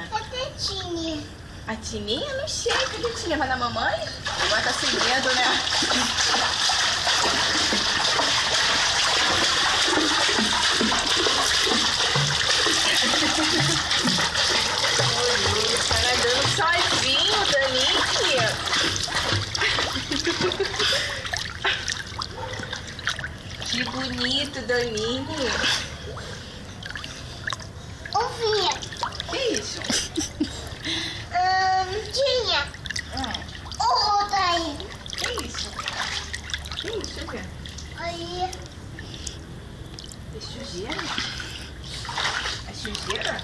Cadê a Tininha? A Tininha? Não sei. Cadê a Tininha? Vai na mamãe? Agora tá sem medo, né? Tá nadando sozinho, Danique. Que bonito, Danique. Ovinha. Que isso? Tinha. Outra aí. Que isso? Que isso, o quê? Aí. É sujeira? É sujeira?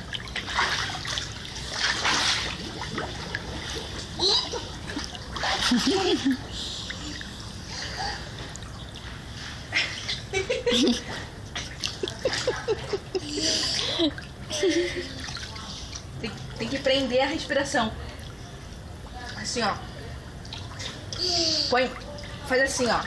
Tem que prender a respiração. Assim, ó. Põe. Faz assim, ó.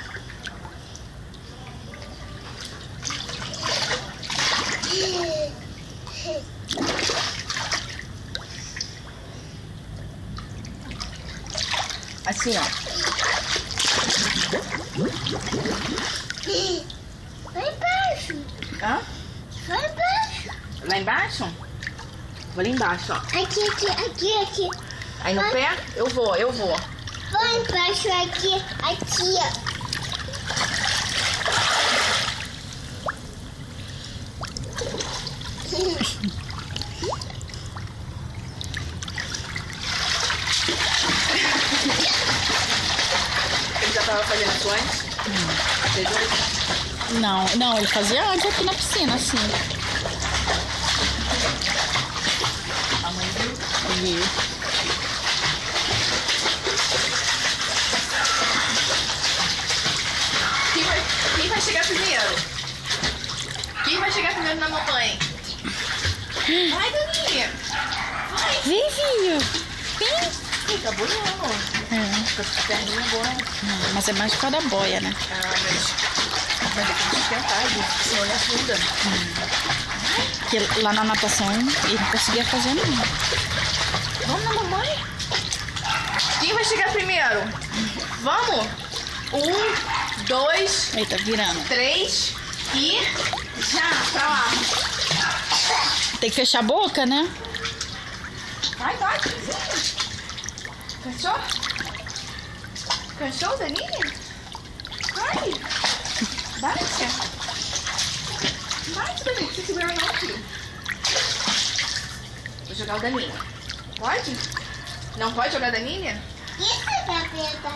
Assim, ó. Lá embaixo. Hã? Lá embaixo. Lá embaixo? Vou lá embaixo, ó. Aqui. Aí no pé, eu vou. Lá embaixo, aqui, ó. Ele já tava fazendo isso antes? Não, ele fazia antes aqui na piscina, assim. A mãe viu? Viu? Quem vai chegar primeiro? Quem vai chegar primeiro na mamãe? Vai, Daninha. Vai. Vem, filho. Vem. Ih, tá boiando. Com essa perninha boa. Mas é mais por causa da boia, né? Ah, mas tem que sustentar, gente, senão ele afunda. Porque lá na natação ele não conseguia fazer, não. Vamos na mamãe? Quem vai chegar primeiro? Vamos? 1, 2, Aí tá virando. 3 e já, pra lá. Tem que fechar a boca, né? Vai. Cansou? Cansou, Daninha? Vai, Daninha. Vai, Daninha, você segurar não, filho. Vou jogar o Daninha. Pode? Não pode jogar a Daninha? Isso é capeta.